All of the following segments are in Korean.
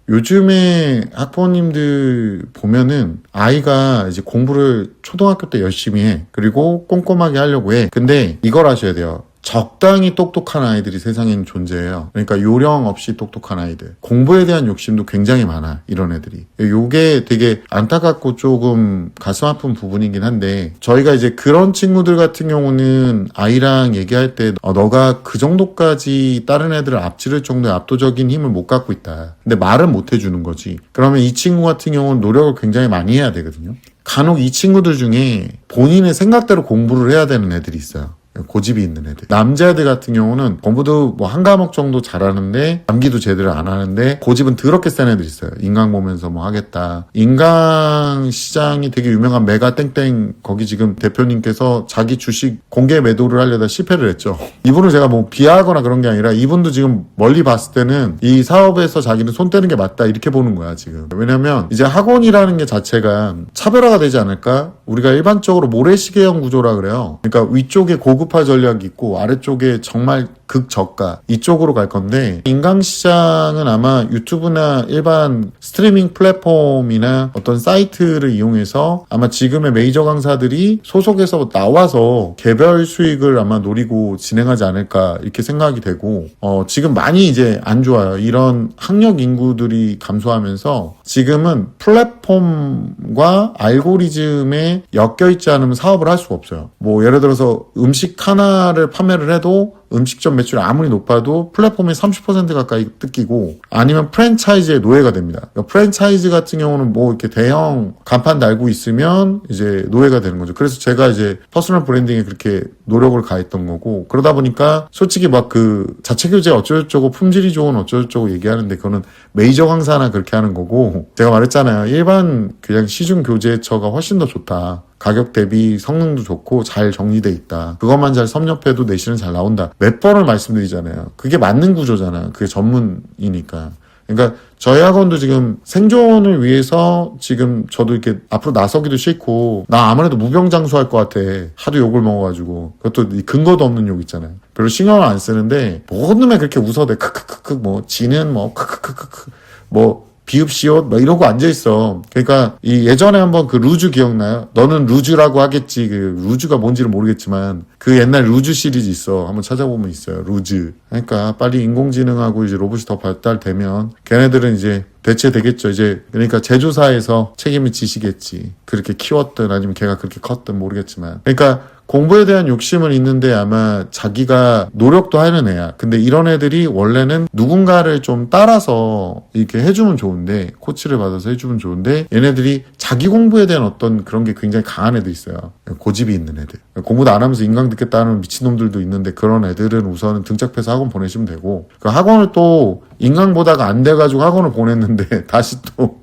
요즘에 학부모님들 보면은 아이가 이제 공부를 초등학교 때 열심히 해. 그리고 꼼꼼하게 하려고 해. 근데 이걸 아셔야 돼요. 적당히 똑똑한 아이들이 세상에는 존재해요. 그러니까 요령 없이 똑똑한 아이들. 공부에 대한 욕심도 굉장히 많아, 이런 애들이. 요게 되게 안타깝고 조금 가슴 아픈 부분이긴 한데, 저희가 이제 그런 친구들 같은 경우는 아이랑 얘기할 때 너가 그 정도까지 다른 애들을 앞지를 정도의 압도적인 힘을 못 갖고 있다. 근데 말은 못 해주는 거지. 그러면 이 친구 같은 경우는 노력을 굉장히 많이 해야 되거든요. 간혹 이 친구들 중에 본인의 생각대로 공부를 해야 되는 애들이 있어요. 고집이 있는 애들. 남자애들 같은 경우는 공부도 뭐 한 과목 정도 잘하는데 암기도 제대로 안 하는데 고집은 더럽게 센 애들 있어요. 인강 보면서 뭐 하겠다. 인강 시장이 되게 유명한 메가 땡땡, 거기 지금 대표님께서 자기 주식 공개 매도를 하려다 실패를 했죠. 이분을 제가 뭐 비하하거나 그런 게 아니라 이분도 지금 멀리 봤을 때는 이 사업에서 자기는 손 떼는 게 맞다 이렇게 보는 거야 지금. 왜냐면 이제 학원이라는 게 자체가 차별화가 되지 않을까? 우리가 일반적으로 모래시계형 구조라 그래요. 그러니까 위쪽에 고급화 전략이 있고 아래쪽에 정말 극저가 이쪽으로 갈 건데, 인강시장은 아마 유튜브나 일반 스트리밍 플랫폼이나 어떤 사이트를 이용해서 아마 지금의 메이저 강사들이 소속해서 나와서 개별 수익을 아마 노리고 진행하지 않을까 이렇게 생각이 되고, 지금 많이 이제 안 좋아요. 이런 학력 인구들이 감소하면서 지금은 플랫폼과 알고리즘에 엮여있지 않으면 사업을 할 수가 없어요. 뭐 예를 들어서 음식 하나를 판매를 해도 음식점 매출이 아무리 높아도 플랫폼에 30% 가까이 뜯기고, 아니면 프랜차이즈의 노예가 됩니다. 그러니까 프랜차이즈 같은 경우는 뭐 이렇게 대형 간판 달고 있으면 이제 노예가 되는 거죠. 그래서 제가 이제 퍼스널 브랜딩에 그렇게 노력을 가했던 거고, 그러다 보니까 솔직히 막 그 자체 교재 어쩌고저쩌고 품질이 좋은 어쩌고저쩌고 얘기하는데 그거는 메이저 강사나 그렇게 하는 거고, 제가 말했잖아요. 일반 그냥 시중 교재처가 훨씬 더 좋다. 가격 대비 성능도 좋고 잘 정리돼 있다. 그것만 잘 섭렵해도 내신은 잘 나온다. 몇 번을 말씀드리잖아요. 그게 맞는 구조잖아요. 그게 전문이니까. 그러니까 저희 학원도 지금 생존을 위해서 지금 저도 이렇게 앞으로 나서기도 싫고, 나 아무래도 무병장수할 것 같아. 하도 욕을 먹어가지고. 그것도 근거도 없는 욕 있잖아요. 별로 신경을 안 쓰는데 뭔 놈에 그렇게 웃어대. 크크크크 뭐 지는 뭐 크크크크 뭐 비읍시옷 뭐 이러고 앉아있어. 그러니까 이 예전에 한번 그 루즈 기억나요? 너는 루즈라고 하겠지. 그 루즈가 뭔지를 모르겠지만 그 옛날 루즈 시리즈 있어. 한번 찾아보면 있어요. 루즈. 그러니까 빨리 인공지능하고 이제 로봇이 더 발달되면 걔네들은 이제 대체되겠죠. 이제 그러니까 제조사에서 책임을 지시겠지. 그렇게 키웠든 아니면 걔가 그렇게 컸든 모르겠지만. 그러니까 공부에 대한 욕심은 있는데 아마 자기가 노력도 하는 애야. 근데 이런 애들이 원래는 누군가를 좀 따라서 이렇게 해주면 좋은데, 코치를 받아서 해주면 좋은데, 얘네들이 자기 공부에 대한 어떤 그런 게 굉장히 강한 애들 있어요. 고집이 있는 애들. 공부도 안 하면서 인강 듣겠다는 미친놈들도 있는데, 그런 애들은 우선은 등짝패서 학원 보내시면 되고, 그 학원을 또 인강 보다가 안 돼가지고 학원을 보냈는데 다시 또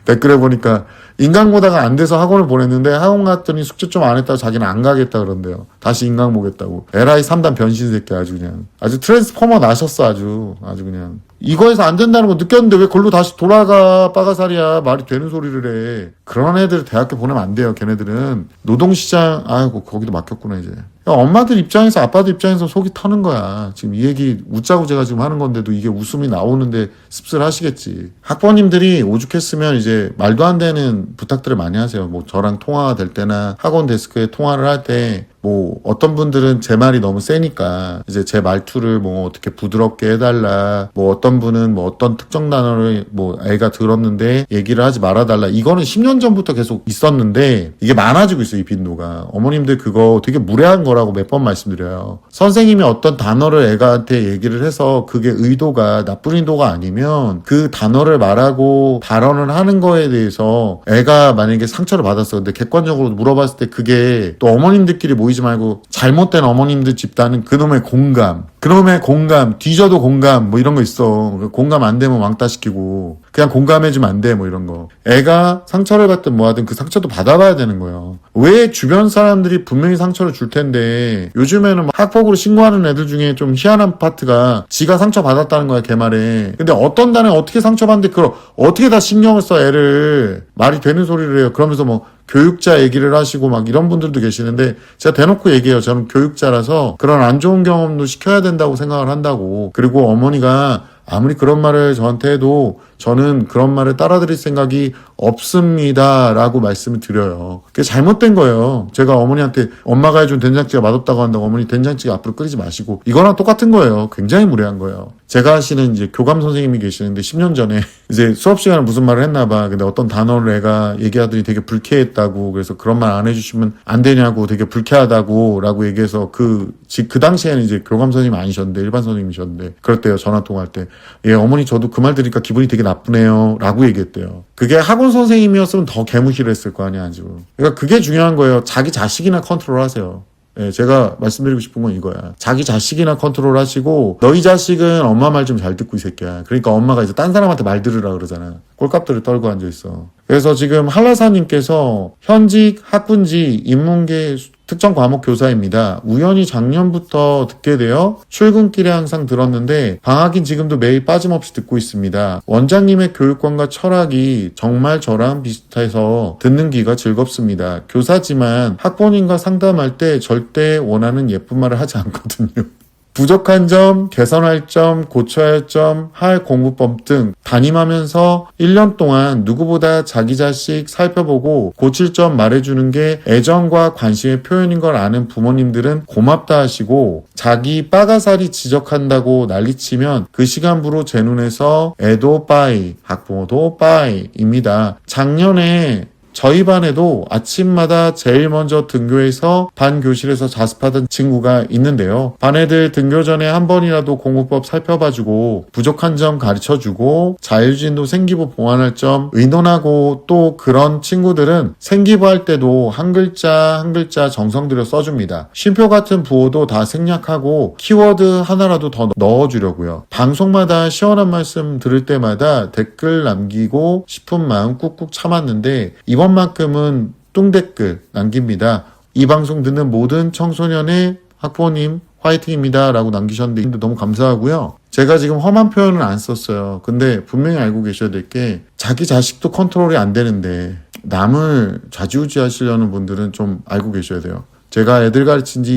댓글에 보니까 인강 보다가 안 돼서 학원을 보냈는데 학원 갔더니 숙제 좀 안 했다고 자기는 안 가겠다 그런대요. 다시 인강 보겠다고. LI 3단 변신 새끼 아주 그냥. 아주 트랜스포머 나셨어 아주 그냥. 이거에서 안 된다는 거 느꼈는데 왜 걸로 다시 돌아가 빠가살이야. 말이 되는 소리를 해. 그런 애들 대학교 보내면 안 돼요. 걔네들은 노동시장 아이고 거기도 막혔구나 이제. 엄마들 입장에서 아빠들 입장에서 속이 터는 거야. 지금 이 얘기 웃자고 제가 지금 하는 건데도 이게 웃음이 나오는데 씁쓸하시겠지. 학부모님들이 오죽했으면 이제 말도 안 되는 부탁들을 많이 하세요. 뭐 저랑 통화가 될 때나 학원 데스크에 통화를 할 때 뭐 어떤 분들은 제 말이 너무 세니까 이제 제 말투를 뭐 어떻게 부드럽게 해달라, 뭐 어떤 분은 뭐 어떤 특정 단어를 뭐 애가 들었는데 얘기를 하지 말아달라. 이거는 10년 전부터 계속 있었는데 이게 많아지고 있어요. 이 빈도가. 어머님들 그거 되게 무례한 거라고 몇 번 말씀드려요. 선생님이 어떤 단어를 애가한테 얘기를 해서 그게 의도가 나쁜 의도가 아니면 그 단어를 말하고 발언을 하는 거에 대해서 애가 만약에 상처를 받았어. 근데 객관적으로 물어봤을 때 그게 또 어머님들끼리 모이지 말고 잘못된 어머님들 집단은 그놈의 공감, 뒤져도 공감 뭐 이런 거 있어. 공감 안 되면 왕따시키고 그냥 공감해주면 안 돼 뭐 이런 거. 애가 상처를 받든 뭐하든 그 상처도 받아봐야 되는 거예요. 왜 주변 사람들이 분명히 상처를 줄 텐데 요즘에는 학폭으로 신고하는 애들 중에 좀 희한한 파트가 지가 상처 받았다는 거야 걔 말에. 근데 어떤 단에 어떻게 상처받는데 그걸 어떻게 다 신경을 써 애를. 말이 되는 소리를 해요. 그러면서 뭐 교육자 얘기를 하시고 막 이런 분들도 계시는데 제가 대놓고 얘기해요. 저는 교육자라서 그런 안 좋은 경험도 시켜야 된다고 생각을 한다고. 그리고 어머니가 아무리 그런 말을 저한테 해도 저는 그런 말을 따라드릴 생각이 없습니다 라고 말씀을 드려요. 그게 잘못된 거예요. 제가 어머니한테 엄마가 해준 된장찌개가 맛없다고 한다고 어머니 된장찌개 앞으로 끓이지 마시고, 이거랑 똑같은 거예요. 굉장히 무례한 거예요. 제가 아시는 이제 교감 선생님이 계시는데 10년 전에 이제 수업 시간에 무슨 말을 했나 봐. 근데 어떤 단어를 애가 얘기하더니 되게 불쾌했다고, 그래서 그런 말 안 해주시면 안 되냐고, 되게 불쾌하다고 라고 얘기해서 그 당시에는 이제 교감 선생님이 아니셨는데 일반 선생님이셨는데 그랬대요. 전화 통화할 때. 예, 어머니 저도 그 말 들으니까 기분이 되게 나쁘네요 라고 얘기했대요. 그게 학원 선생님이었으면 더 개무시를 했을 거 아니야 지금. 그러니까 그게 중요한 거예요. 자기 자식이나 컨트롤 하세요. 예, 제가 말씀드리고 싶은 건 이거야. 자기 자식이나 컨트롤 하시고, 너희 자식은 엄마 말 좀 잘 듣고 이 새끼야. 그러니까 엄마가 이제 딴 사람한테 말 들으라 그러잖아. 꼴값들을 떨고 앉아있어. 그래서 지금 한라사님께서 현직 학군지 인문계 특정 과목 교사입니다. 우연히 작년부터 듣게 되어 출근길에 항상 들었는데 방학인 지금도 매일 빠짐없이 듣고 있습니다. 원장님의 교육관과 철학이 정말 저랑 비슷해서 듣는 귀가 즐겁습니다. 교사지만 학부모님과 상담할 때 절대 원하는 예쁜 말을 하지 않거든요. 부족한 점, 개선할 점, 고쳐야 할 점, 할 공부법 등 담임하면서 1년 동안 누구보다 자기 자식 살펴보고 고칠 점 말해주는 게 애정과 관심의 표현인 걸 아는 부모님들은 고맙다 하시고, 자기 빠가사리 지적한다고 난리치면 그 시간부로 제 눈에서 애도 빠이, 학부모도 빠이입니다. 작년에 저희 반에도 아침마다 제일 먼저 등교해서 반 교실에서 자습하던 친구가 있는데요. 반 애들 등교 전에 한 번이라도 공부법 살펴봐주고 부족한 점 가르쳐주고 자율진도 생기부 보완할 점 의논하고, 또 그런 친구들은 생기부 할 때도 한 글자 한 글자 정성 들여 써줍니다. 쉼표 같은 부호도 다 생략하고 키워드 하나라도 더 넣어주려고요. 방송마다 시원한 말씀 들을 때마다 댓글 남기고 싶은 마음 꾹꾹 참았는데 이번만큼은 뚱댓글 남깁니다. 이 방송 듣는 모든 청소년의 학부모님 화이팅입니다 라고 남기셨는데 너무 감사하고요. 제가 지금 험한 표현을 안 썼어요. 근데 분명히 알고 계셔야 될 게, 자기 자식도 컨트롤이 안 되는데 남을 좌지우지 하시려는 분들은 좀 알고 계셔야 돼요. 제가 애들 가르친 지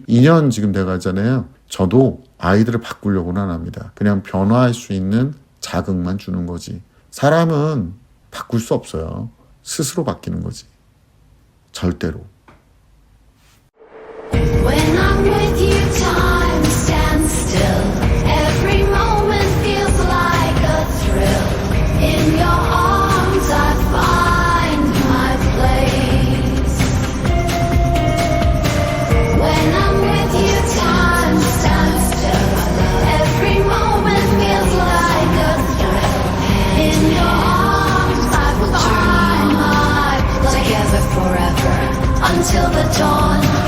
22년 지금 돼가잖아요. 저도 아이들을 바꾸려고는 안 합니다. 그냥 변화할 수 있는 자극만 주는 거지. 사람은 바꿀 수 없어요. 스스로 바뀌는 거지. 절대로. When I'm with you, time stands still. Every moment feels like a thrill. In your arms, I find my place. When I'm with you, time stands still. Every moment feels like a thrill. In your arms, I find my place. Together forever until the dawn.